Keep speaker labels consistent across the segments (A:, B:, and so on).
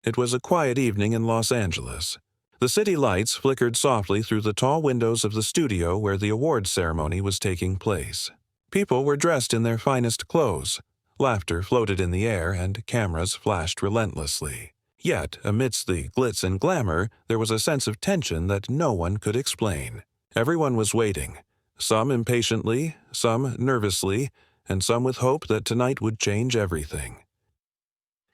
A: It was a quiet evening in Los Angeles. The city lights flickered softly through the tall windows of the studio where the awards ceremony was taking place. People were dressed in their finest clothes. Laughter floated in the air and cameras flashed relentlessly. Yet, amidst the glitz and glamour, there was a sense of tension that no one could explain. Everyone was waiting, some impatiently, some nervously, and some with hope that tonight would change everything.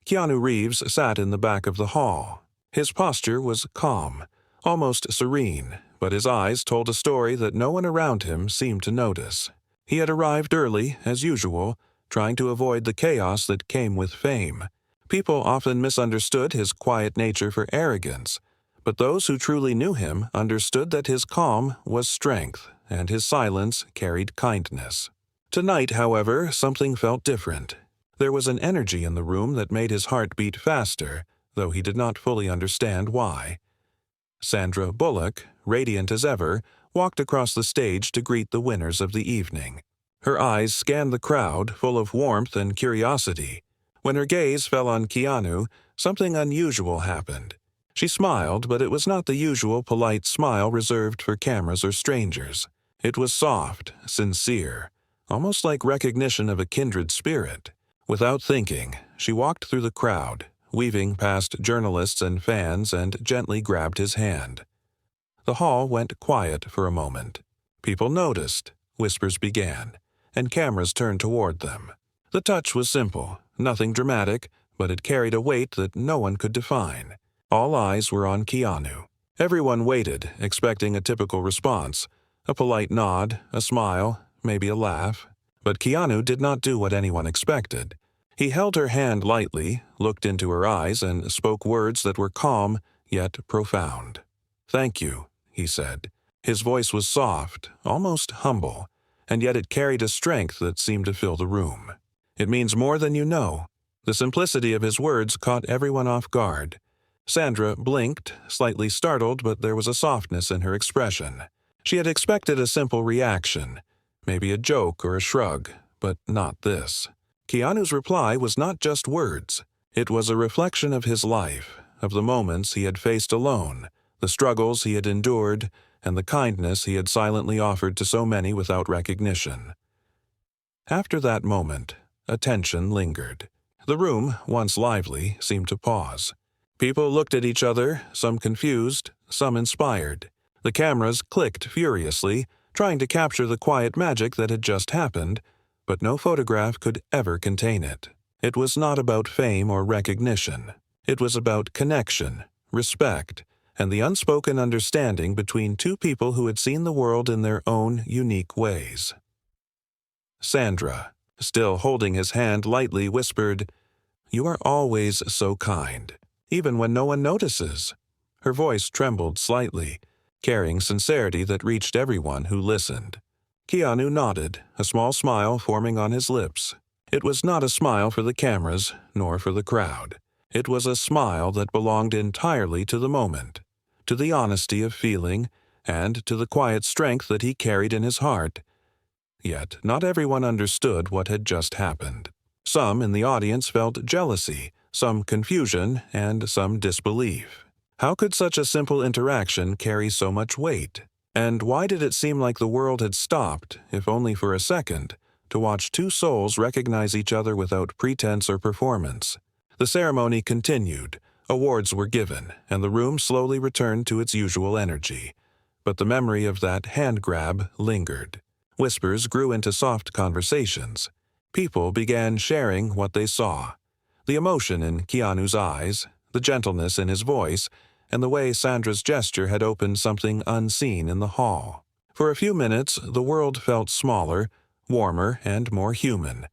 A: Keanu Reeves sat in the back of the hall. His posture was calm, almost serene, but his eyes told a story that no one around him seemed to notice. He had arrived early, as usual, trying to avoid the chaos that came with fame. People often misunderstood his quiet nature for arrogance, but those who truly knew him understood that his calm was strength, and his silence carried kindness. Tonight, however, something felt different. There was an energy in the room that made his heart beat faster, though he did not fully understand why. Sandra Bullock, radiant as ever, walked across the stage to greet the winners of the evening. Her eyes scanned the crowd, full of warmth and curiosity. When her gaze fell on Keanu, something unusual happened. She smiled, but it was not the usual polite smile reserved for cameras or strangers. It was soft, sincere, almost like recognition of a kindred spirit. Without thinking, she walked through the crowd, weaving past journalists and fans, and gently grabbed his hand. The hall went quiet for a moment. People noticed, whispers began, and cameras turned toward them. The touch was simple, nothing dramatic, but it carried a weight that no one could define. All eyes were on Keanu. Everyone waited, expecting a typical response, a polite nod, a smile, maybe a laugh. But Keanu did not do what anyone expected. He held her hand lightly, looked into her eyes, and spoke words that were calm, yet profound. "Thank you," he said. His voice was soft, almost humble, and yet it carried a strength that seemed to fill the room. "It means more than you know." The simplicity of his words caught everyone off guard. Sandra blinked, slightly startled, but there was a softness in her expression. She had expected a simple reaction, maybe a joke or a shrug, but not this. Keanu's reply was not just words. It was a reflection of his life, of the moments he had faced alone, the struggles he had endured, and the kindness he had silently offered to so many without recognition. After that moment, a tension lingered. The room, once lively, seemed to pause. People looked at each other, some confused, some inspired. The cameras clicked furiously, trying to capture the quiet magic that had just happened, but no photograph could ever contain it. It was not about fame or recognition. It was about connection, respect, and the unspoken understanding between two people who had seen the world in their own unique ways. Sandra, still holding his hand lightly, whispered, "You are always so kind, even when no one notices." Her voice trembled slightly, carrying sincerity that reached everyone who listened. Keanu nodded, a small smile forming on his lips. It was not a smile for the cameras, nor for the crowd. It was a smile that belonged entirely to the moment, to the honesty of feeling, and to the quiet strength that he carried in his heart. Yet not everyone understood what had just happened. Some in the audience felt jealousy, some confusion, and some disbelief. How could such a simple interaction carry so much weight? And why did it seem like the world had stopped, if only for a second, to watch two souls recognize each other without pretense or performance? The ceremony continued, awards were given, and the room slowly returned to its usual energy. But the memory of that hand grab lingered. Whispers grew into soft conversations. People began sharing what they saw. The emotion in Keanu's eyes, the gentleness in his voice, and the way Sandra's gesture had opened something unseen in the hall. For a few minutes, the world felt smaller, warmer, and more human.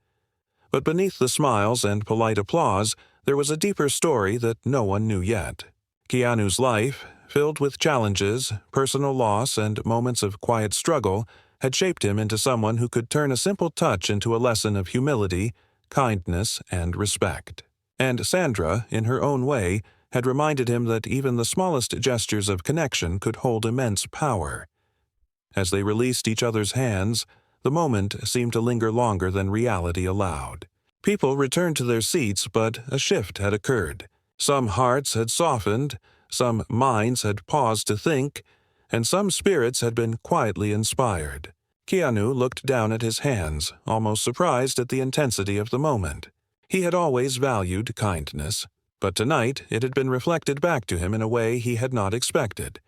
A: But beneath the smiles and polite applause, there was a deeper story that no one knew yet. Keanu's life, filled with challenges, personal loss, and moments of quiet struggle, had shaped him into someone who could turn a simple touch into a lesson of humility, kindness, and respect. And Sandra, in her own way, had reminded him that even the smallest gestures of connection could hold immense power. As they released each other's hands, the moment seemed to linger longer than reality allowed. People returned to their seats, but a shift had occurred. Some hearts had softened, some minds had paused to think, and some spirits had been quietly inspired. Keanu looked down at his hands, almost surprised at the intensity of the moment. He had always valued kindness, but tonight it had been reflected back to him in a way he had not expected.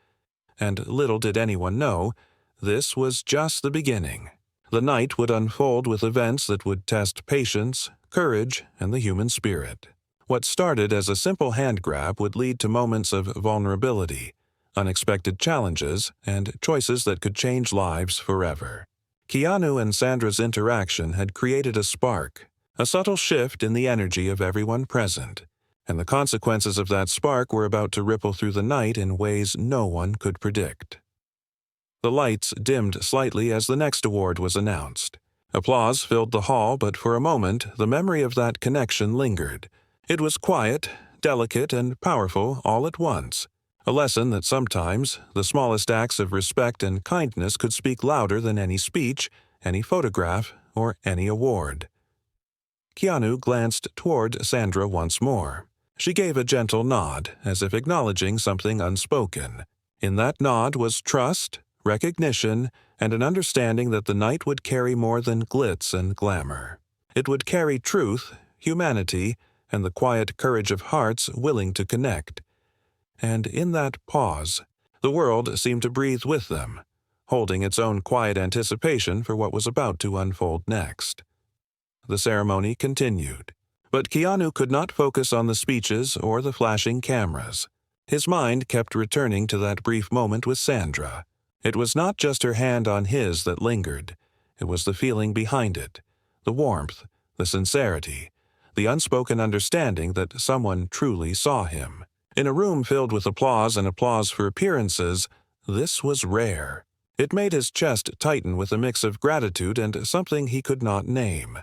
A: And little did anyone know, this was just the beginning. The night would unfold with events that would test patience, courage, and the human spirit. What started as a simple hand grab would lead to moments of vulnerability, unexpected challenges, and choices that could change lives forever. Keanu and Sandra's interaction had created a spark, a subtle shift in the energy of everyone present, and the consequences of that spark were about to ripple through the night in ways no one could predict. The lights dimmed slightly as the next award was announced. Applause filled the hall, but for a moment the memory of that connection lingered. It was quiet, delicate, and powerful all at once. A lesson that sometimes the smallest acts of respect and kindness could speak louder than any speech, any photograph, or any award. Keanu glanced toward Sandra once more. She gave a gentle nod, as if acknowledging something unspoken. In that nod was trust, recognition, and an understanding that the night would carry more than glitz and glamour. It would carry truth, humanity, and the quiet courage of hearts willing to connect. And in that pause, the world seemed to breathe with them, holding its own quiet anticipation for what was about to unfold next. The ceremony continued, but Keanu could not focus on the speeches or the flashing cameras. His mind kept returning to that brief moment with Sandra. It was not just her hand on his that lingered. It was the feeling behind it, the warmth, the sincerity, the unspoken understanding that someone truly saw him. In a room filled with applause and applause for appearances, this was rare. It made his chest tighten with a mix of gratitude and something he could not name.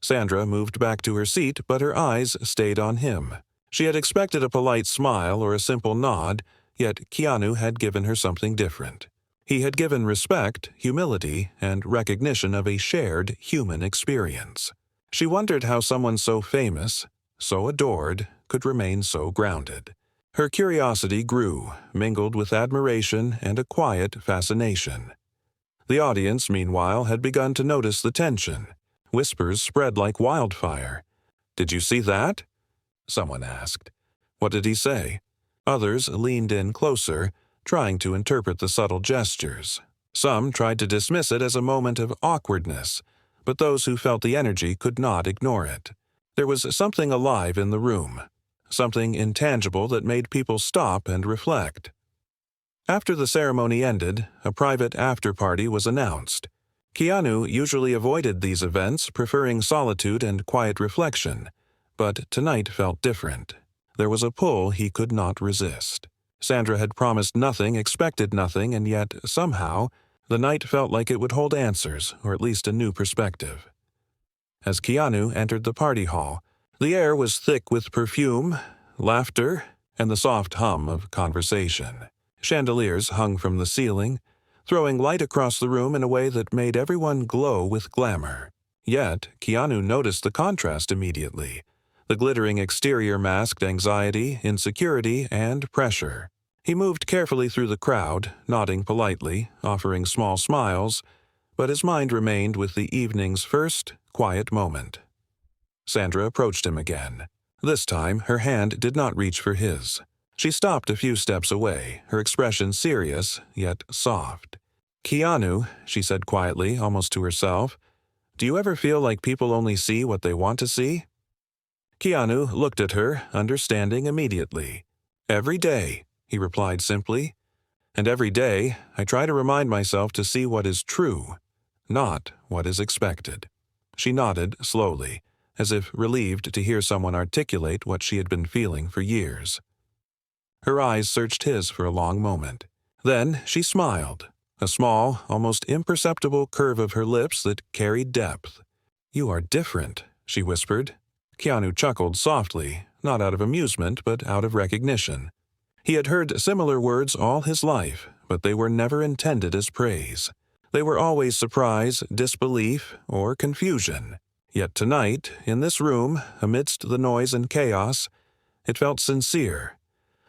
A: Sandra moved back to her seat, but her eyes stayed on him. She had expected a polite smile or a simple nod, yet Keanu had given her something different. He had given respect, humility, and recognition of a shared human experience. She wondered how someone so famous, so adored, could remain so grounded. Her curiosity grew, mingled with admiration and a quiet fascination. The audience, meanwhile, had begun to notice the tension. Whispers spread like wildfire. "Did you see that?" someone asked. "What did he say?" Others leaned in closer, trying to interpret the subtle gestures. Some tried to dismiss it as a moment of awkwardness, but those who felt the energy could not ignore it. There was something alive in the room, something intangible that made people stop and reflect. After the ceremony ended, a private after-party was announced. Keanu usually avoided these events, preferring solitude and quiet reflection, but tonight felt different. There was a pull he could not resist. Sandra had promised nothing, expected nothing, and yet, somehow, the night felt like it would hold answers, or at least a new perspective. As Keanu entered the party hall, the air was thick with perfume, laughter, and the soft hum of conversation. Chandeliers hung from the ceiling, throwing light across the room in a way that made everyone glow with glamour. Yet, Keanu noticed the contrast immediately. The glittering exterior masked anxiety, insecurity, and pressure. He moved carefully through the crowd, nodding politely, offering small smiles, but his mind remained with the evening's first quiet moment. Sandra approached him again. This time, her hand did not reach for his. She stopped a few steps away, her expression serious, yet soft. "Keanu," she said quietly, almost to herself, "do you ever feel like people only see what they want to see?" Keanu looked at her, understanding immediately. "Every day," he replied simply. "And every day, I try to remind myself to see what is true, not what is expected." She nodded slowly, as if relieved to hear someone articulate what she had been feeling for years. Her eyes searched his for a long moment. Then she smiled, a small, almost imperceptible curve of her lips that carried depth. "You are different," she whispered. Keanu chuckled softly, not out of amusement but out of recognition. He had heard similar words all his life, but they were never intended as praise. They were always surprise, disbelief, or confusion. Yet tonight, in this room, amidst the noise and chaos, It felt sincere.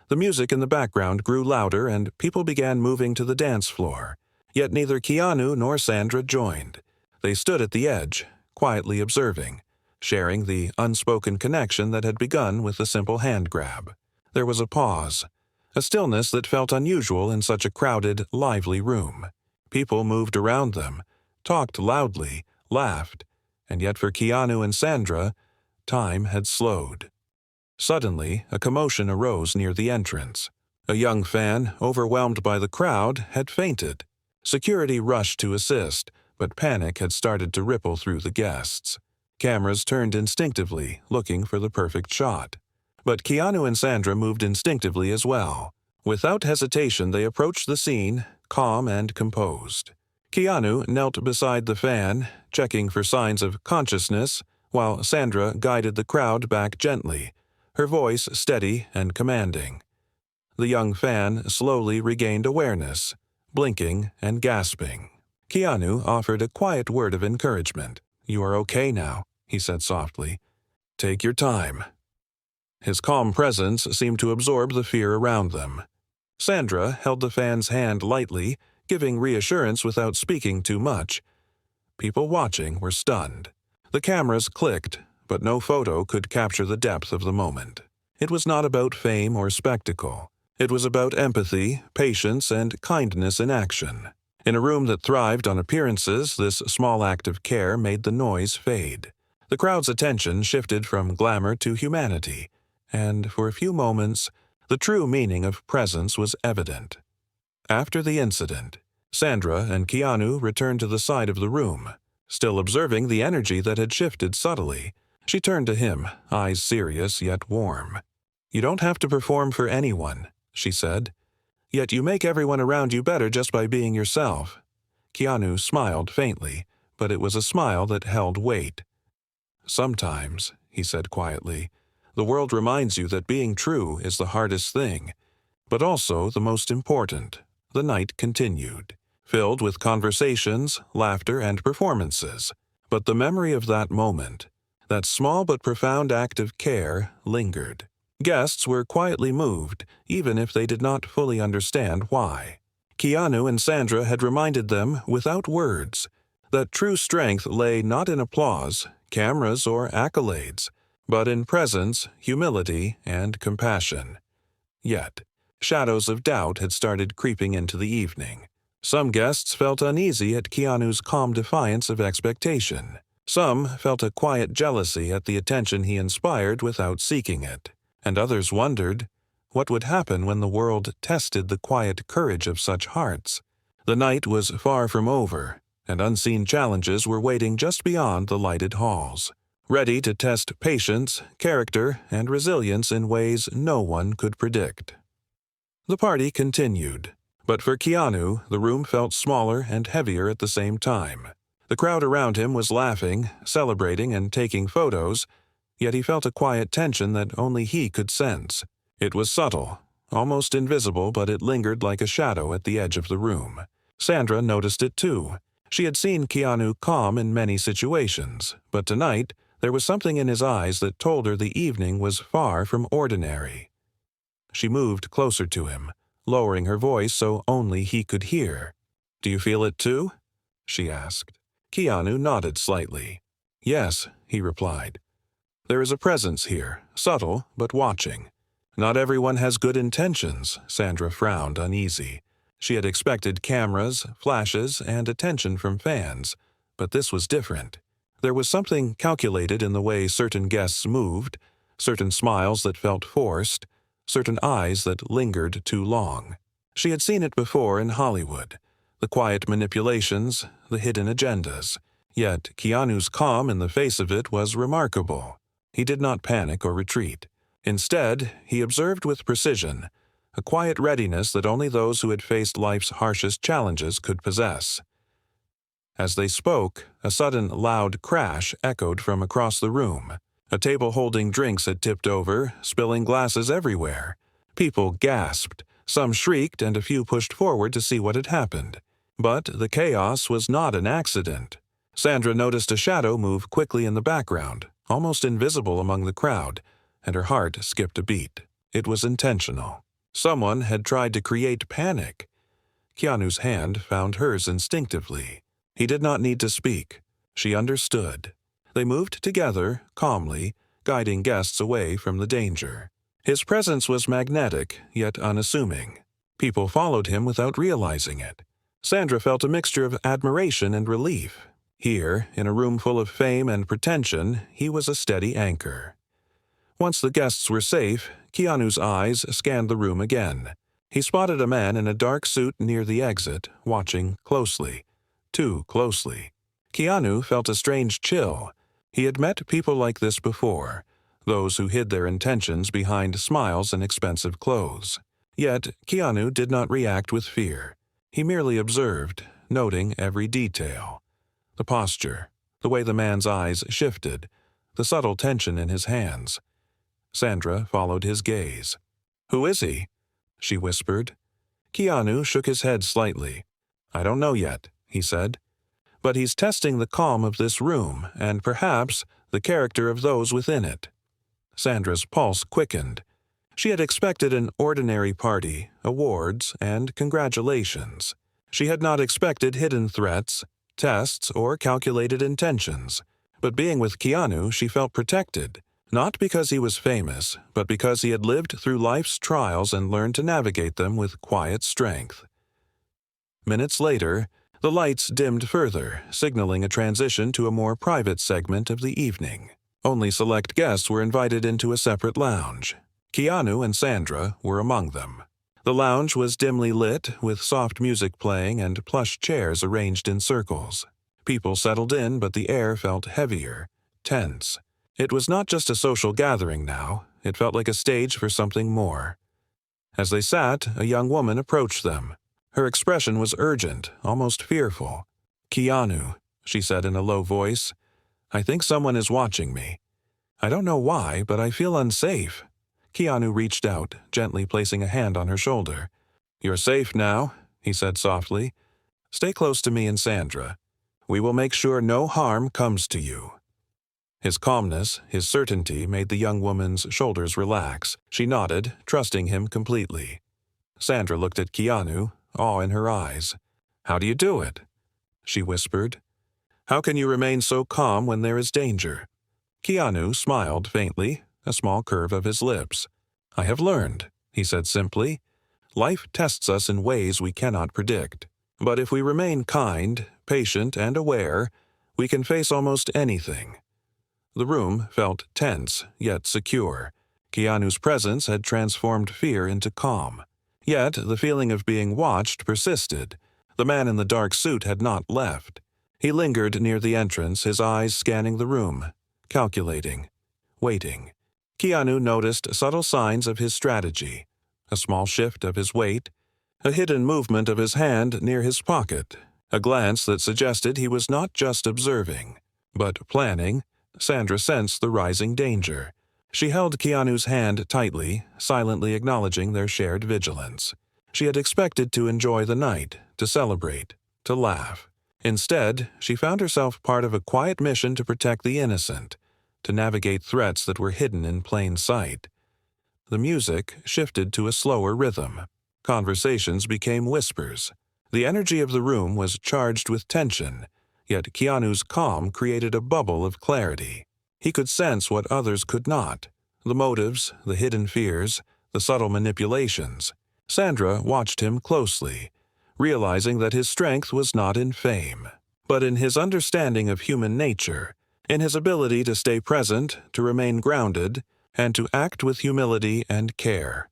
A: The music in the background grew louder and people began moving to the dance floor. Yet neither Keanu nor Sandra joined. They stood at the edge, quietly observing, sharing the unspoken connection that had begun with a simple hand grab. There was a pause, a stillness that felt unusual in such a crowded, lively room. People moved around them, talked loudly, laughed, and yet for Keanu and Sandra, time had slowed. Suddenly, a commotion arose near the entrance. A young fan, overwhelmed by the crowd, had fainted. Security rushed to assist, but panic had started to ripple through the guests. Cameras turned instinctively, looking for the perfect shot. But Keanu and Sandra moved instinctively as well. Without hesitation, they approached the scene, calm and composed. Keanu knelt beside the fan, checking for signs of consciousness, while Sandra guided the crowd back gently, her voice steady and commanding. The young fan slowly regained awareness, blinking and gasping. Keanu offered a quiet word of encouragement. "You are okay now," he said softly. "Take your time." His calm presence seemed to absorb the fear around them. Sandra held the fan's hand lightly, giving reassurance without speaking too much. People watching were stunned. The cameras clicked, but no photo could capture the depth of the moment. It was not about fame or spectacle. It was about empathy, patience, and kindness in action. In a room that thrived on appearances, this small act of care made the noise fade. The crowd's attention shifted from glamour to humanity, and for a few moments, the true meaning of presence was evident. After the incident, Sandra and Keanu returned to the side of the room. Still observing the energy that had shifted subtly, she turned to him, eyes serious yet warm. "You don't have to perform for anyone," she said. "Yet you make everyone around you better just by being yourself." Keanu smiled faintly, but it was a smile that held weight. "Sometimes," he said quietly, "the world reminds you that being true is the hardest thing, but also the most important." The night continued, filled with conversations, laughter, and performances. But the memory of that moment, that small but profound act of care, lingered. Guests were quietly moved, even if they did not fully understand why. Keanu and Sandra had reminded them, without words, that true strength lay not in applause, cameras, or accolades, but in presence, humility, and compassion. Yet, shadows of doubt had started creeping into the evening. Some guests felt uneasy at Keanu's calm defiance of expectation. Some felt a quiet jealousy at the attention he inspired without seeking it. And others wondered, what would happen when the world tested the quiet courage of such hearts? The night was far from over, and unseen challenges were waiting just beyond the lighted halls, ready to test patience, character, and resilience in ways no one could predict. The party continued, but for Keanu, the room felt smaller and heavier at the same time. The crowd around him was laughing, celebrating, and taking photos, yet he felt a quiet tension that only he could sense. It was subtle, almost invisible, but it lingered like a shadow at the edge of the room. Sandra noticed it too. She had seen Keanu calm in many situations, but tonight there was something in his eyes that told her the evening was far from ordinary. She moved closer to him, lowering her voice so only he could hear. "Do you feel it too?" she asked. Keanu nodded slightly. "Yes," he replied. "There is a presence here, subtle but watching." "Not everyone has good intentions," Sandra frowned, uneasy. She had expected cameras, flashes, and attention from fans, but this was different. There was something calculated in the way certain guests moved, certain smiles that felt forced, certain eyes that lingered too long. She had seen it before in Hollywood, the quiet manipulations, the hidden agendas. Yet Keanu's calm in the face of it was remarkable. He did not panic or retreat. Instead, he observed with precision, a quiet readiness that only those who had faced life's harshest challenges could possess. As they spoke, a sudden loud crash echoed from across the room. A table holding drinks had tipped over, spilling glasses everywhere. People gasped, some shrieked, and a few pushed forward to see what had happened. But the chaos was not an accident. Sandra noticed a shadow move quickly in the background, almost invisible among the crowd, and her heart skipped a beat. It was intentional. Someone had tried to create panic. Keanu's hand found hers instinctively. He did not need to speak. She understood. They moved together, calmly, guiding guests away from the danger. His presence was magnetic, yet unassuming. People followed him without realizing it. Sandra felt a mixture of admiration and relief. Here, in a room full of fame and pretension, he was a steady anchor. Once the guests were safe, Keanu's eyes scanned the room again. He spotted a man in a dark suit near the exit, watching closely. Too closely. Keanu felt a strange chill. He had met people like this before, those who hid their intentions behind smiles and expensive clothes. Yet, Keanu did not react with fear. He merely observed, noting every detail. The posture, the way the man's eyes shifted, the subtle tension in his hands. Sandra followed his gaze. "Who is he?" she whispered. Keanu shook his head slightly. "I don't know yet," he said. "But he's testing the calm of this room and perhaps the character of those within it." Sandra's pulse quickened. She had expected an ordinary party, awards, and congratulations. She had not expected hidden threats, tests, or calculated intentions. But being with Keanu, she felt protected. Not because he was famous, but because he had lived through life's trials and learned to navigate them with quiet strength. Minutes later, the lights dimmed further, signaling a transition to a more private segment of the evening. Only select guests were invited into a separate lounge. Keanu and Sandra were among them. The lounge was dimly lit, with soft music playing and plush chairs arranged in circles. People settled in, but the air felt heavier, tense. It was not just a social gathering now, it felt like a stage for something more. As they sat, a young woman approached them. Her expression was urgent, almost fearful. "Keanu," she said in a low voice, "I think someone is watching me. I don't know why, but I feel unsafe." Keanu reached out, gently placing a hand on her shoulder. "You're safe now," he said softly. "Stay close to me and Sandra. We will make sure no harm comes to you." His calmness, his certainty made the young woman's shoulders relax. She nodded, trusting him completely. Sandra looked at Keanu, awe in her eyes. "How do you do it?" she whispered. "How can you remain so calm when there is danger?" Keanu smiled faintly, a small curve of his lips. "I have learned," he said simply. "Life tests us in ways we cannot predict. But if we remain kind, patient, and aware, we can face almost anything." The room felt tense, yet secure. Keanu's presence had transformed fear into calm. Yet the feeling of being watched persisted. The man in the dark suit had not left. He lingered near the entrance, his eyes scanning the room, calculating, waiting. Keanu noticed subtle signs of his strategy. A small shift of his weight, a hidden movement of his hand near his pocket, a glance that suggested he was not just observing, but planning. Sandra sensed the rising danger. She held Keanu's hand tightly, silently acknowledging their shared vigilance. She had expected to enjoy the night, to celebrate, to laugh. Instead, she found herself part of a quiet mission to protect the innocent, to navigate threats that were hidden in plain sight. The music shifted to a slower rhythm. Conversations became whispers. The energy of the room was charged with tension, yet Keanu's calm created a bubble of clarity. He could sense what others could not, the motives, the hidden fears, the subtle manipulations. Sandra watched him closely, realizing that his strength was not in fame, but in his understanding of human nature, in his ability to stay present, to remain grounded, and to act with humility and care.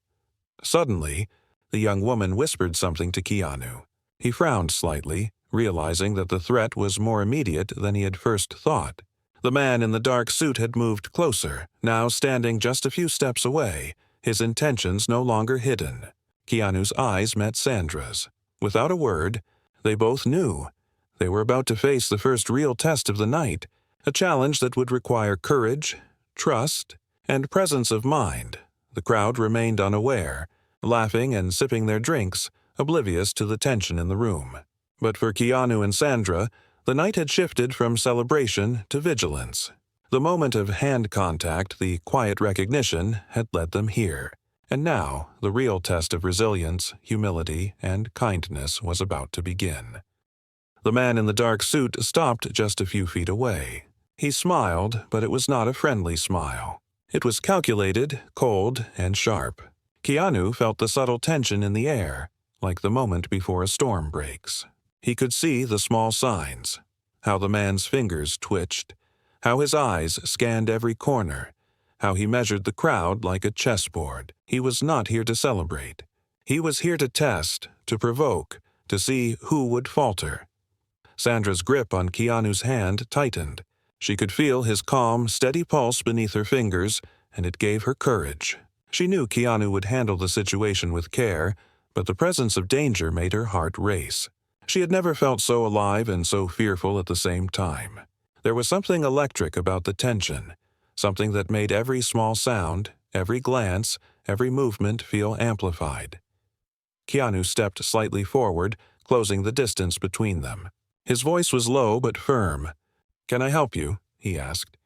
A: Suddenly, the young woman whispered something to Keanu. He frowned slightly, realizing that the threat was more immediate than he had first thought. The man in the dark suit had moved closer, now standing just a few steps away, his intentions no longer hidden. Keanu's eyes met Sandra's. Without a word, they both knew. They were about to face the first real test of the night, a challenge that would require courage, trust, and presence of mind. The crowd remained unaware, laughing and sipping their drinks, oblivious to the tension in the room. But for Keanu and Sandra, the night had shifted from celebration to vigilance. The moment of hand contact, the quiet recognition, had led them here. And now, the real test of resilience, humility, and kindness was about to begin. The man in the dark suit stopped just a few feet away. He smiled, but it was not a friendly smile. It was calculated, cold, and sharp. Keanu felt the subtle tension in the air, like the moment before a storm breaks. He could see the small signs, how the man's fingers twitched, how his eyes scanned every corner, how he measured the crowd like a chessboard. He was not here to celebrate. He was here to test, to provoke, to see who would falter. Sandra's grip on Keanu's hand tightened. She could feel his calm, steady pulse beneath her fingers, and it gave her courage. She knew Keanu would handle the situation with care, but the presence of danger made her heart race. She had never felt so alive and so fearful at the same time. There was something electric about the tension, something that made every small sound, every glance, every movement feel amplified. Keanu stepped slightly forward, closing the distance between them. His voice was low but firm. "Can I help you?" he asked.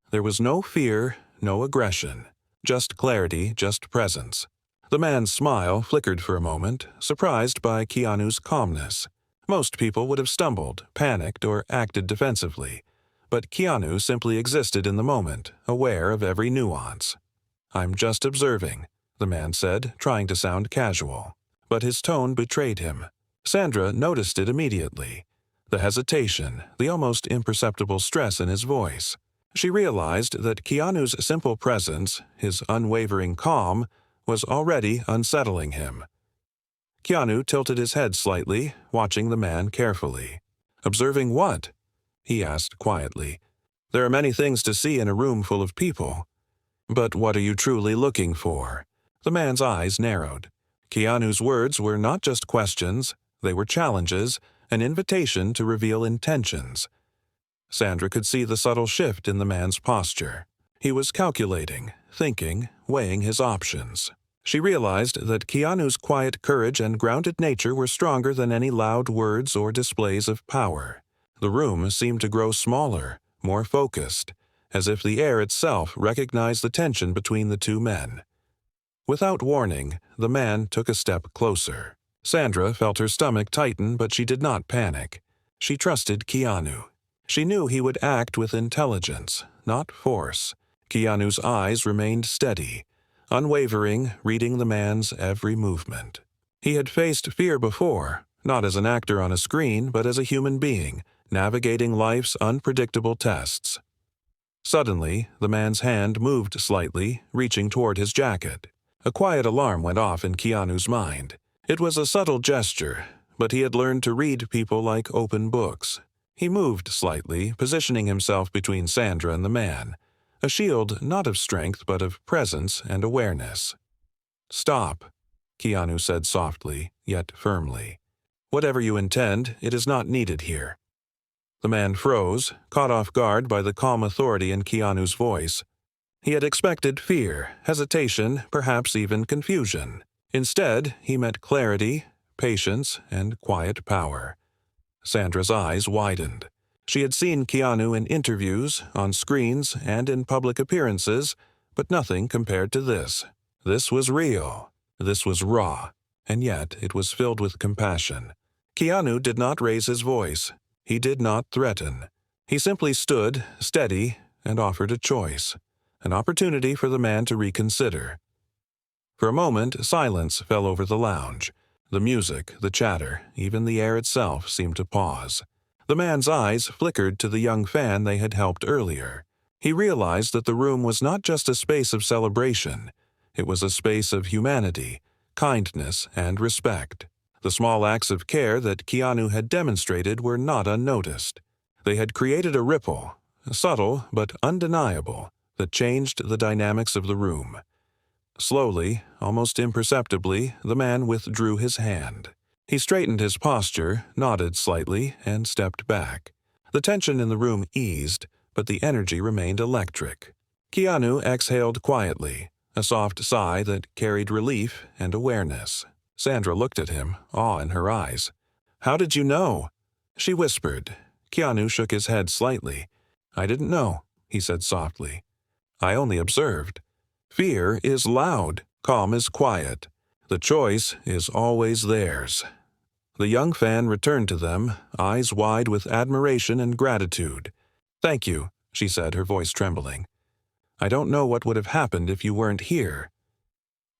A: There was no fear, no aggression, just clarity, just presence. The man's smile flickered for a moment, surprised by Keanu's calmness. Most people would have stumbled, panicked, or acted defensively, but Keanu simply existed in the moment, aware of every nuance. "I'm just observing," the man said, trying to sound casual. But his tone betrayed him. Sandra noticed it immediately. The hesitation, the almost imperceptible stress in his voice. She realized that Keanu's simple presence, his unwavering calm, was already unsettling him. Keanu tilted his head slightly, watching the man carefully. "Observing what?" he asked quietly. "There are many things to see in a room full of people. But what are you truly looking for?" The man's eyes narrowed. Keanu's words were not just questions, they were challenges, an invitation to reveal intentions. Sandra could see the subtle shift in the man's posture. He was calculating, thinking, weighing his options. She realized that Keanu's quiet courage and grounded nature were stronger than any loud words or displays of power. The room seemed to grow smaller, more focused, as if the air itself recognized the tension between the two men. Without warning, the man took a step closer. Sandra felt her stomach tighten, but she did not panic. She trusted Keanu. She knew he would act with intelligence, not force. Keanu's eyes remained steady, unwavering, reading the man's every movement. He had faced fear before, not as an actor on a screen, but as a human being, navigating life's unpredictable tests. Suddenly, the man's hand moved slightly, reaching toward his jacket. A quiet alarm went off in Keanu's mind. It was a subtle gesture, but he had learned to read people like open books. He moved slightly, positioning himself between Sandra and the man, a shield not of strength but of presence and awareness. "Stop," Keanu said softly, yet firmly. "Whatever you intend, it is not needed here." The man froze, caught off guard by the calm authority in Keanu's voice. He had expected fear, hesitation, perhaps even confusion. Instead, he met clarity, patience, and quiet power. Sandra's eyes widened. She had seen Keanu in interviews, on screens, and in public appearances, but nothing compared to this. This was real. This was raw. And yet it was filled with compassion. Keanu did not raise his voice. He did not threaten. He simply stood, steady, and offered a choice, an opportunity for the man to reconsider. For a moment, silence fell over the lounge. The music, the chatter, even the air itself seemed to pause. The man's eyes flickered to the young fan they had helped earlier. He realized that the room was not just a space of celebration. It was a space of humanity, kindness, and respect. The small acts of care that Keanu had demonstrated were not unnoticed. They had created a ripple, subtle but undeniable, that changed the dynamics of the room. Slowly, almost imperceptibly, the man withdrew his hand. He straightened his posture, nodded slightly, and stepped back. The tension in the room eased, but the energy remained electric. Keanu exhaled quietly, a soft sigh that carried relief and awareness. Sandra looked at him, awe in her eyes. "How did you know?" She whispered. Keanu shook his head slightly. "I didn't know," he said softly. "I only observed. Fear is loud, calm is quiet. The choice is always theirs." The young fan returned to them, eyes wide with admiration and gratitude. "Thank you," she said, her voice trembling. "I don't know what would have happened if you weren't here."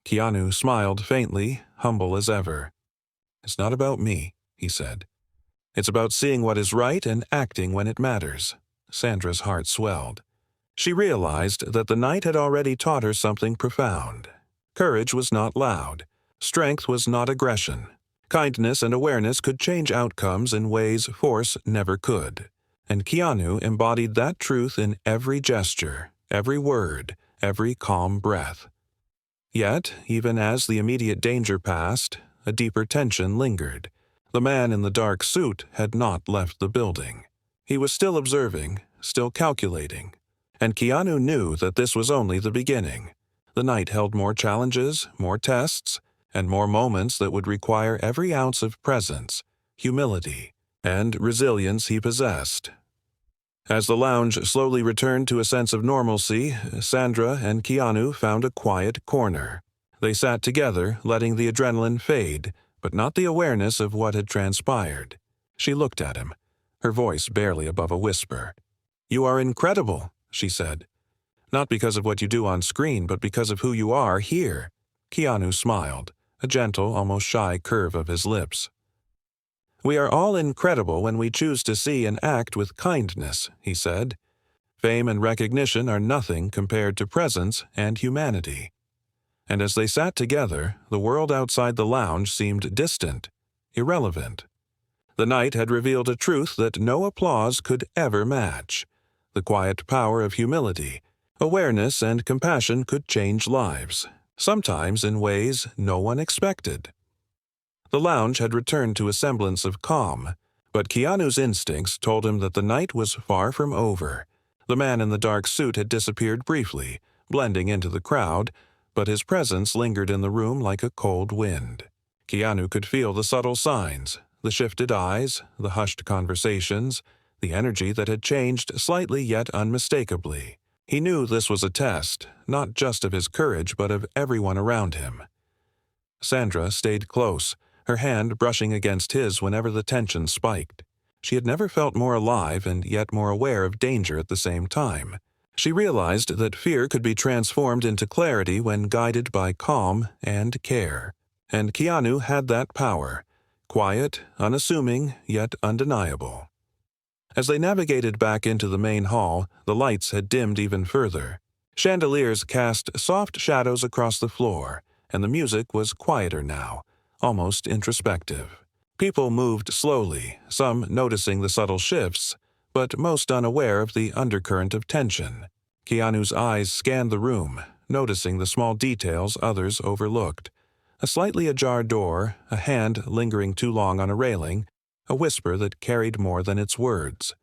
A: Keanu smiled faintly, humble as ever. "It's not about me," he said. "It's about seeing what is right and acting when it matters." Sandra's heart swelled. She realized that the night had already taught her something profound. Courage was not loud. Strength was not aggression. Kindness and awareness could change outcomes in ways force never could. And Keanu embodied that truth in every gesture, every word, every calm breath. Yet, even as the immediate danger passed, a deeper tension lingered. The man in the dark suit had not left the building. He was still observing, still calculating. And Keanu knew that this was only the beginning. The night held more challenges, more tests, and more moments that would require every ounce of presence, humility, and resilience he possessed. As the lounge slowly returned to a sense of normalcy, Sandra and Keanu found a quiet corner. They sat together, letting the adrenaline fade, but not the awareness of what had transpired. She looked at him, her voice barely above a whisper. "You are incredible," she said. "Not because of what you do on screen, but because of who you are here." Keanu smiled, a gentle, almost shy curve of his lips. "We are all incredible when we choose to see and act with kindness," he said. "Fame and recognition are nothing compared to presence and humanity." And as they sat together, the world outside the lounge seemed distant, irrelevant. The night had revealed a truth that no applause could ever match. The quiet power of humility, awareness, and compassion could change lives, sometimes in ways no one expected. The lounge had returned to a semblance of calm, but Keanu's instincts told him that the night was far from over. The man in the dark suit had disappeared briefly, blending into the crowd, but his presence lingered in the room like a cold wind. Keanu could feel the subtle signs, the shifted eyes, the hushed conversations, the energy that had changed slightly yet unmistakably. He knew this was a test, not just of his courage but of everyone around him. Sandra stayed close, her hand brushing against his whenever the tension spiked. She had never felt more alive and yet more aware of danger at the same time. She realized that fear could be transformed into clarity when guided by calm and care. And Keanu had that power, quiet, unassuming, yet undeniable. As they navigated back into the main hall, the lights had dimmed even further. Chandeliers cast soft shadows across the floor, and the music was quieter now, almost introspective. People moved slowly, some noticing the subtle shifts, but most unaware of the undercurrent of tension. Keanu's eyes scanned the room, noticing the small details others overlooked. A slightly ajar door, a hand lingering too long on a railing, a whisper that carried more than its words.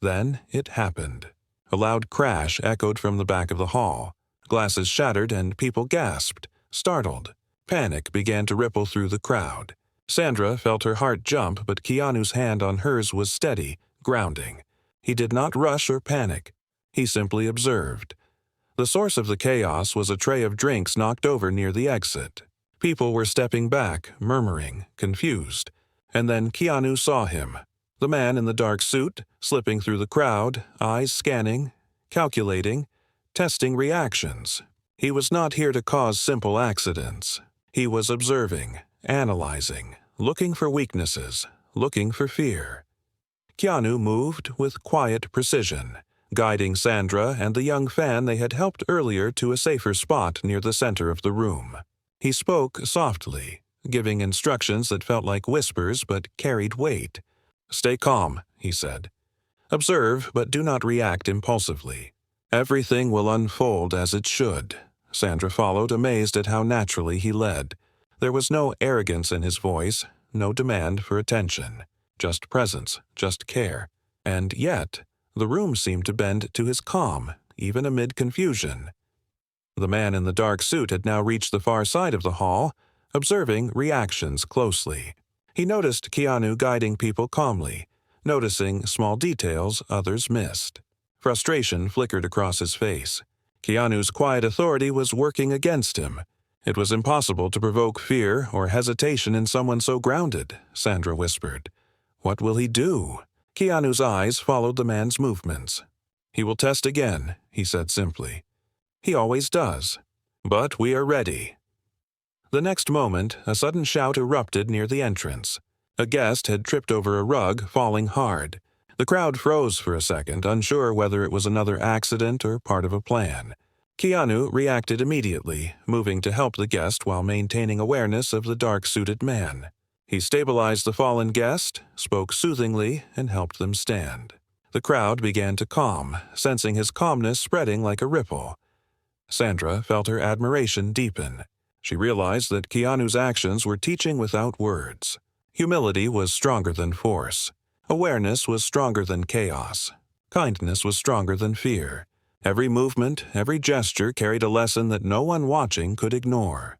A: Then it happened. A loud crash echoed from the back of the hall. Glasses shattered and people gasped, startled. Panic began to ripple through the crowd. Sandra felt her heart jump, but Keanu's hand on hers was steady, grounding. He did not rush or panic. He simply observed. The source of the chaos was a tray of drinks knocked over near the exit. People were stepping back, murmuring, confused. And then Keanu saw him. The man in the dark suit, slipping through the crowd, eyes scanning, calculating, testing reactions. He was not here to cause simple accidents. He was observing, analyzing, looking for weaknesses, looking for fear. Keanu moved with quiet precision, guiding Sandra and the young fan they had helped earlier to a safer spot near the center of the room. He spoke softly, giving instructions that felt like whispers but carried weight. "Stay calm," he said. "Observe, but do not react impulsively. Everything will unfold as it should." Sandra followed, amazed at how naturally he led. There was no arrogance in his voice, no demand for attention. Just presence, just care. And yet, the room seemed to bend to his calm, even amid confusion. The man in the dark suit had now reached the far side of the hall, observing reactions closely. He noticed Keanu guiding people calmly, noticing small details others missed. Frustration flickered across his face. Keanu's quiet authority was working against him. It was impossible to provoke fear or hesitation in someone so grounded, Sandra whispered. What will he do? Keanu's eyes followed the man's movements. He will test again, he said simply. He always does. But we are ready. The next moment, a sudden shout erupted near the entrance. A guest had tripped over a rug, falling hard. The crowd froze for a second, unsure whether it was another accident or part of a plan. Keanu reacted immediately, moving to help the guest while maintaining awareness of the dark-suited man. He stabilized the fallen guest, spoke soothingly, and helped them stand. The crowd began to calm, sensing his calmness spreading like a ripple. Sandra felt her admiration deepen. She realized that Keanu's actions were teaching without words. Humility was stronger than force. Awareness was stronger than chaos. Kindness was stronger than fear. Every movement, every gesture carried a lesson that no one watching could ignore.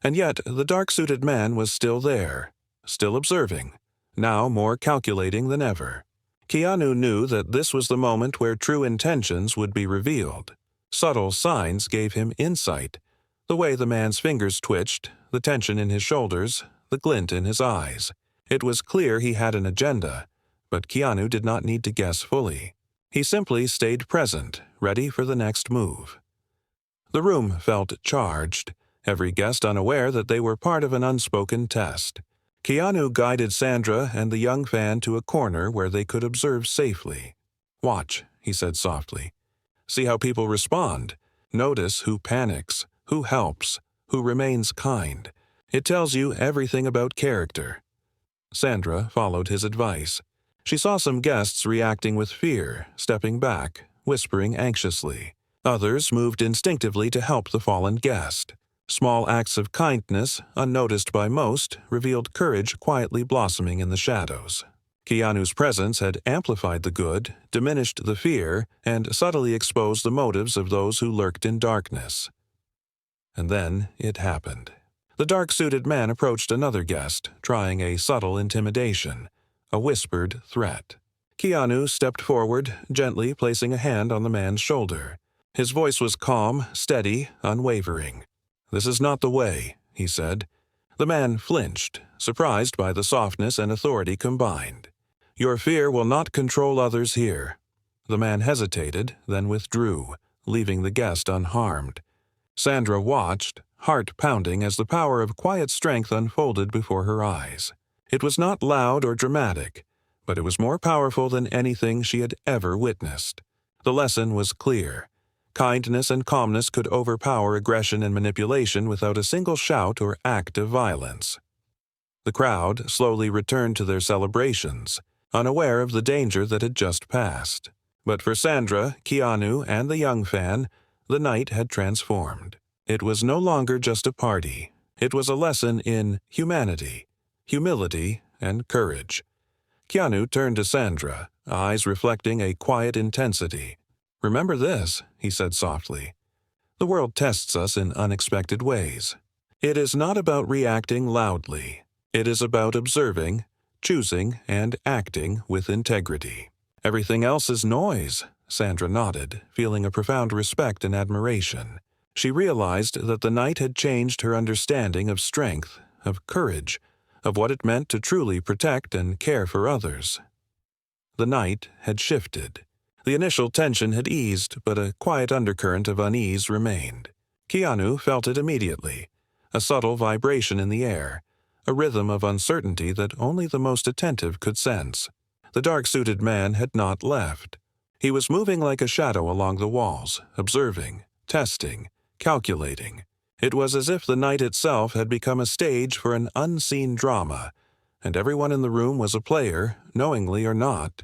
A: And yet, the dark-suited man was still there, still observing, now more calculating than ever. Keanu knew that this was the moment where true intentions would be revealed. Subtle signs gave him insight. The way the man's fingers twitched, the tension in his shoulders, the glint in his eyes. It was clear he had an agenda, but Keanu did not need to guess fully. He simply stayed present, ready for the next move. The room felt charged, every guest unaware that they were part of an unspoken test. Keanu guided Sandra and the young fan to a corner where they could observe safely. "Watch," he said softly. "See how people respond. Notice who panics, who helps, who remains kind. It tells you everything about character." Sandra followed his advice. She saw some guests reacting with fear, stepping back, whispering anxiously. Others moved instinctively to help the fallen guest. Small acts of kindness, unnoticed by most, revealed courage quietly blossoming in the shadows. Keanu's presence had amplified the good, diminished the fear, and subtly exposed the motives of those who lurked in darkness. And then it happened. The dark-suited man approached another guest, trying a subtle intimidation, a whispered threat. Keanu stepped forward, gently placing a hand on the man's shoulder. His voice was calm, steady, unwavering. "This is not the way," he said. The man flinched, surprised by the softness and authority combined. "Your fear will not control others here." The man hesitated, then withdrew, leaving the guest unharmed. Sandra watched, heart pounding as the power of quiet strength unfolded before her eyes. It was not loud or dramatic, but it was more powerful than anything she had ever witnessed. The lesson was clear. Kindness and calmness could overpower aggression and manipulation without a single shout or act of violence. The crowd slowly returned to their celebrations, unaware of the danger that had just passed. But for Sandra, Keanu, and the young fan, the night had transformed. It was no longer just a party. It was a lesson in humanity, humility, and courage. Keanu turned to Sandra, eyes reflecting a quiet intensity. "Remember this," he said softly. "The world tests us in unexpected ways. It is not about reacting loudly. It is about observing, choosing, and acting with integrity." "Everything else is noise," Sandra nodded, feeling a profound respect and admiration. She realized that the night had changed her understanding of strength, of courage, of what it meant to truly protect and care for others. The night had shifted. The initial tension had eased, but a quiet undercurrent of unease remained. Keanu felt it immediately, a subtle vibration in the air, a rhythm of uncertainty that only the most attentive could sense. The dark-suited man had not left. He was moving like a shadow along the walls, observing, testing, calculating. It was as if the night itself had become a stage for an unseen drama, and everyone in the room was a player, knowingly or not.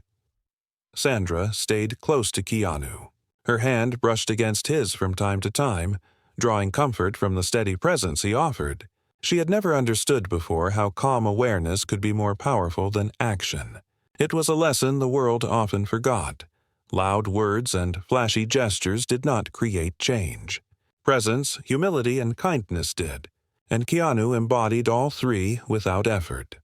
A: Sandra stayed close to Keanu. Her hand brushed against his from time to time, drawing comfort from the steady presence he offered. She had never understood before how calm awareness could be more powerful than action. It was a lesson the world often forgot. Loud words and flashy gestures did not create change. Presence, humility, and kindness did, and Keanu embodied all three without effort.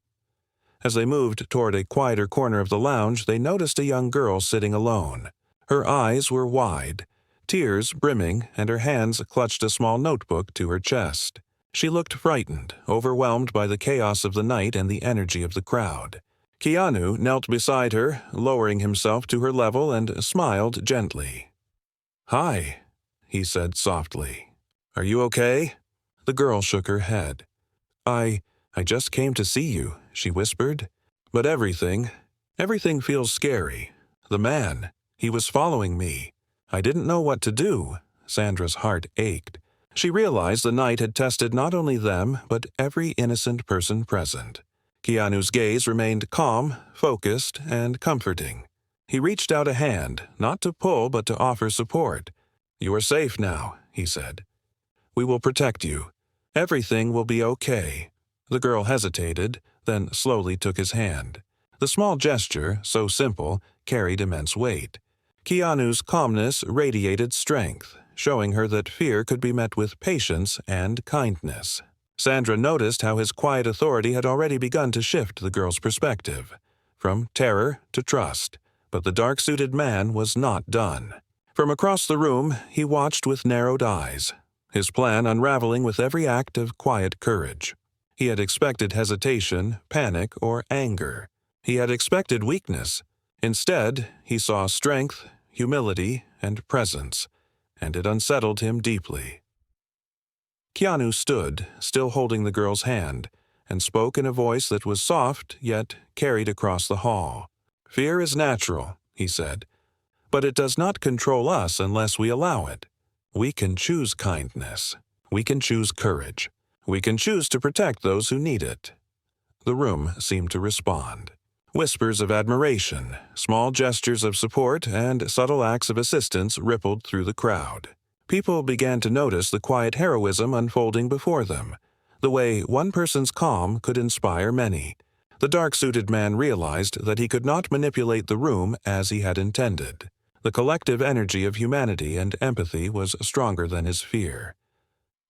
A: As they moved toward a quieter corner of the lounge, they noticed a young girl sitting alone. Her eyes were wide, tears brimming, and her hands clutched a small notebook to her chest. She looked frightened, overwhelmed by the chaos of the night and the energy of the crowd. Keanu knelt beside her, lowering himself to her level, and smiled gently. "Hi," he said softly. "Are you okay?" The girl shook her head. I just came to see you," she whispered. "But everything feels scary. The man, he was following me. I didn't know what to do." Sandra's heart ached. She realized the night had tested not only them, but every innocent person present. Keanu's gaze remained calm, focused, and comforting. He reached out a hand, not to pull but to offer support. "You are safe now," he said. "We will protect you. Everything will be okay." The girl hesitated, then slowly took his hand. The small gesture, so simple, carried immense weight. Keanu's calmness radiated strength, showing her that fear could be met with patience and kindness. Sandra noticed how his quiet authority had already begun to shift the girl's perspective, from terror to trust. But the dark-suited man was not done. From across the room, he watched with narrowed eyes, his plan unraveling with every act of quiet courage. He had expected hesitation, panic, or anger. He had expected weakness. Instead, he saw strength, humility, and presence, and it unsettled him deeply. Keanu stood, still holding the girl's hand, and spoke in a voice that was soft yet carried across the hall. "Fear is natural," he said, "but it does not control us unless we allow it. We can choose kindness. We can choose courage. We can choose to protect those who need it." The room seemed to respond. Whispers of admiration, small gestures of support, and subtle acts of assistance rippled through the crowd. People began to notice the quiet heroism unfolding before them, the way one person's calm could inspire many. The dark-suited man realized that he could not manipulate the room as he had intended. The collective energy of humanity and empathy was stronger than his fear.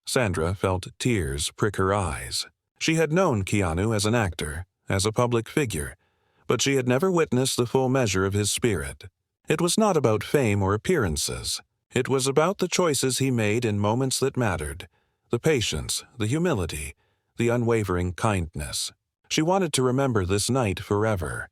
A: Sandra felt tears prick her eyes. She had known Keanu as an actor, as a public figure, but she had never witnessed the full measure of his spirit. It was not about fame or appearances. It was about the choices he made in moments that mattered, the patience, the humility, the unwavering kindness. She wanted to remember this night forever.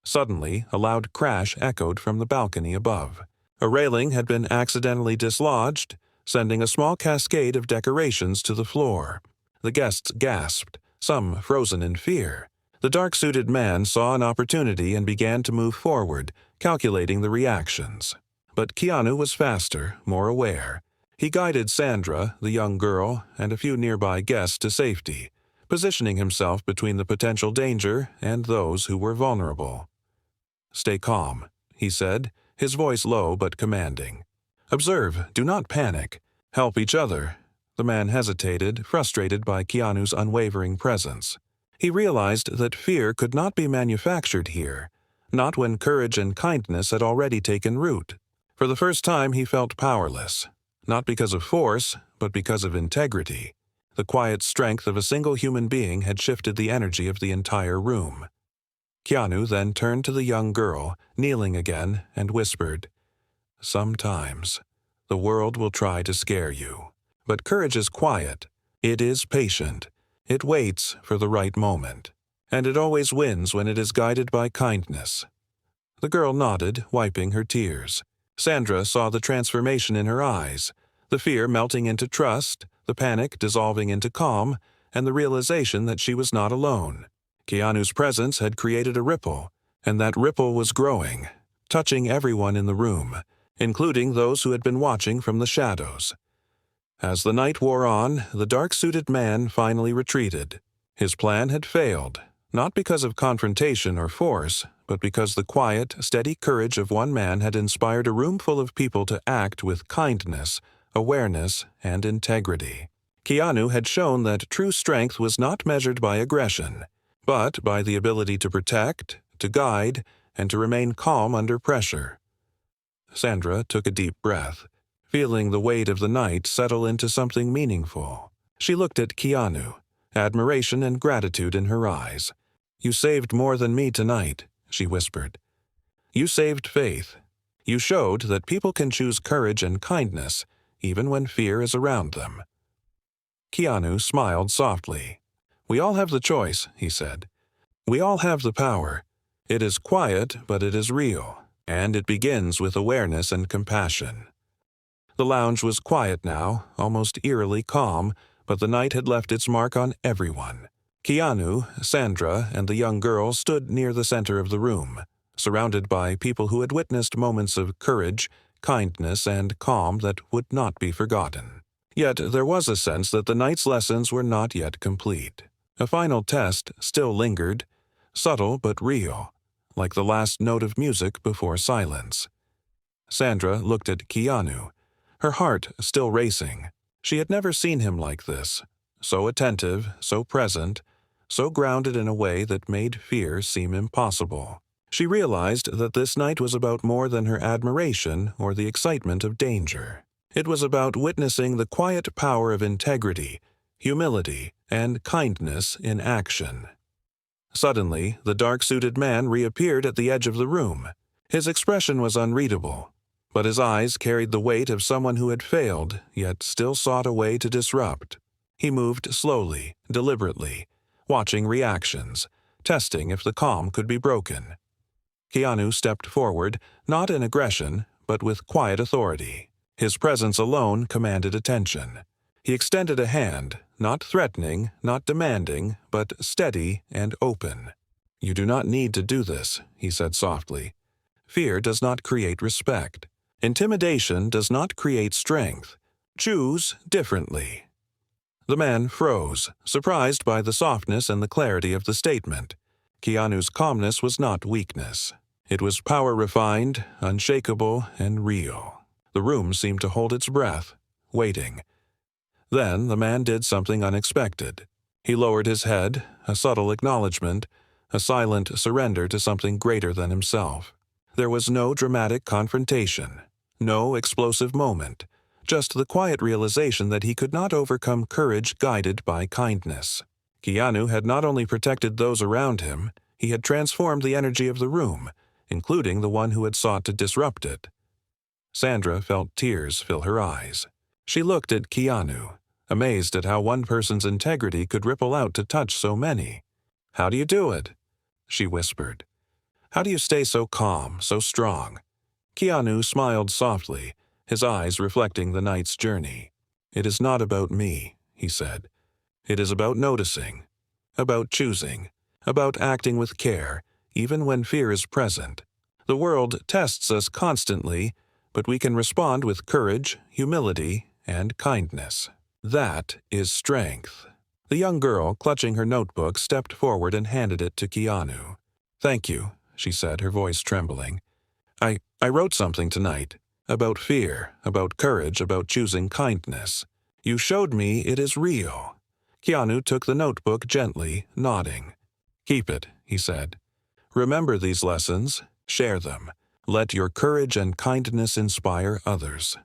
A: Suddenly, a loud crash echoed from the balcony above. A railing had been accidentally dislodged, sending a small cascade of decorations to the floor. The guests gasped, some frozen in fear. The dark-suited man saw an opportunity and began to move forward, calculating the reactions. But Keanu was faster, more aware. He guided Sandra, the young girl, and a few nearby guests to safety, positioning himself between the potential danger and those who were vulnerable. "Stay calm," he said, his voice low but commanding. "Observe, do not panic. Help each other." The man hesitated, frustrated by Keanu's unwavering presence. He realized that fear could not be manufactured here, not when courage and kindness had already taken root. For the first time he felt powerless, not because of force, but because of integrity. The quiet strength of a single human being had shifted the energy of the entire room. Keanu then turned to the young girl, kneeling again, and whispered, "Sometimes the world will try to scare you, but courage is quiet. It is patient. It waits for the right moment, and it always wins when it is guided by kindness." The girl nodded, wiping her tears. Sandra saw the transformation in her eyes, the fear melting into trust, the panic dissolving into calm, and the realization that she was not alone. Keanu's presence had created a ripple, and that ripple was growing, touching everyone in the room, including those who had been watching from the shadows. As the night wore on, the dark-suited man finally retreated. His plan had failed, not because of confrontation or force, but because the quiet, steady courage of one man had inspired a room full of people to act with kindness, awareness, and integrity. Keanu had shown that true strength was not measured by aggression, but by the ability to protect, to guide, and to remain calm under pressure. Sandra took a deep breath, feeling the weight of the night settle into something meaningful. She looked at Keanu, admiration and gratitude in her eyes. "You saved more than me tonight," she whispered. "You saved faith. You showed that people can choose courage and kindness, even when fear is around them." Keanu smiled softly. "We all have the choice," he said. "We all have the power. It is quiet, but it is real, and it begins with awareness and compassion." The lounge was quiet now, almost eerily calm, but the night had left its mark on everyone. Keanu, Sandra, and the young girl stood near the center of the room, surrounded by people who had witnessed moments of courage, kindness, and calm that would not be forgotten. Yet there was a sense that the night's lessons were not yet complete. A final test still lingered, subtle but real, like the last note of music before silence. Sandra looked at Keanu, her heart still racing. She had never seen him like this, so attentive, so present, so grounded in a way that made fear seem impossible. She realized that this night was about more than her admiration or the excitement of danger. It was about witnessing the quiet power of integrity, humility, and kindness in action. Suddenly, the dark-suited man reappeared at the edge of the room. His expression was unreadable, but his eyes carried the weight of someone who had failed, yet still sought a way to disrupt. He moved slowly, deliberately, watching reactions, testing if the calm could be broken. Keanu stepped forward, not in aggression, but with quiet authority. His presence alone commanded attention. He extended a hand, not threatening, not demanding, but steady and open. "You do not need to do this," he said softly. "Fear does not create respect. Intimidation does not create strength. Choose differently." The man froze, surprised by the softness and the clarity of the statement. Keanu's calmness was not weakness. It was power refined, unshakable, and real. The room seemed to hold its breath, waiting. Then the man did something unexpected. He lowered his head, a subtle acknowledgement, a silent surrender to something greater than himself. There was no dramatic confrontation, no explosive moment, just the quiet realization that he could not overcome courage guided by kindness. Keanu had not only protected those around him, he had transformed the energy of the room, including the one who had sought to disrupt it. Sandra felt tears fill her eyes. She looked at Keanu, amazed at how one person's integrity could ripple out to touch so many. "How do you do it?" she whispered. "How do you stay so calm, so strong?" Keanu smiled softly, his eyes reflecting the night's journey. "It is not about me," he said. "It is about noticing, about choosing, about acting with care, even when fear is present. The world tests us constantly, but we can respond with courage, humility, and kindness. That is strength." The young girl, clutching her notebook, stepped forward and handed it to Keanu. "Thank you," she said, her voice trembling. I wrote something tonight, about fear, about courage, about choosing kindness. You showed me it is real." Keanu took the notebook gently, nodding. "Keep it," he said. "Remember these lessons, share them. Let your courage and kindness inspire others."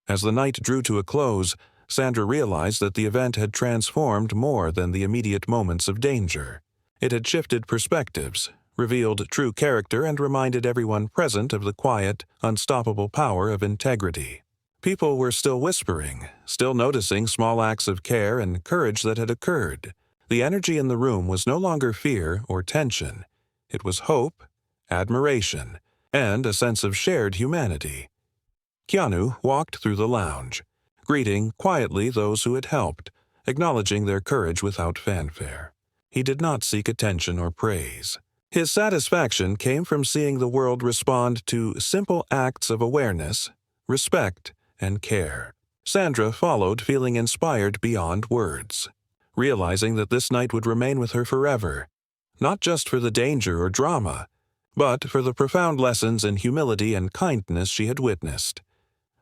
A: As the night drew to a close, Sandra realized that the event had transformed more than the immediate moments of danger. It had shifted perspectives, revealed true character, and reminded everyone present of the quiet, unstoppable power of integrity. People were still whispering, still noticing small acts of care and courage that had occurred. The energy in the room was no longer fear or tension. It was hope, admiration, and a sense of shared humanity. Keanu walked through the lounge, greeting quietly those who had helped, acknowledging their courage without fanfare. He did not seek attention or praise. His satisfaction came from seeing the world respond to simple acts of awareness, respect, and care. Sandra followed, feeling inspired beyond words, realizing that this night would remain with her forever, not just for the danger or drama, but for the profound lessons in humility and kindness she had witnessed.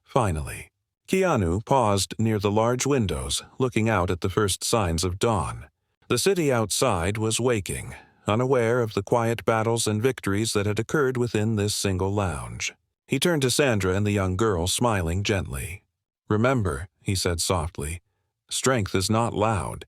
A: Finally, Keanu paused near the large windows, looking out at the first signs of dawn. The city outside was waking, unaware of the quiet battles and victories that had occurred within this single lounge. He turned to Sandra and the young girl, smiling gently. "Remember," he said softly, "strength is not loud.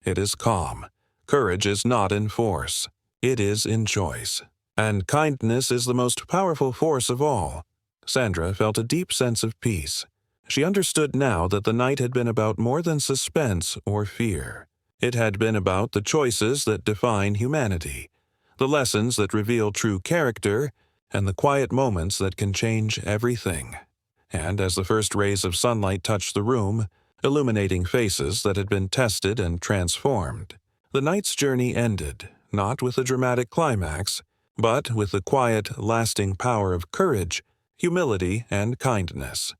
A: It is calm. Courage is not in force. It is in choice. And kindness is the most powerful force of all. Sandra felt a deep sense of peace. She understood now that the night had been about more than suspense or fear. It had been about the choices that define humanity, the lessons that reveal true character, and the quiet moments that can change everything. And as the first rays of sunlight touched the room, illuminating faces that had been tested and transformed, the night's journey ended, not with a dramatic climax, but with the quiet, lasting power of courage, humility, and kindness.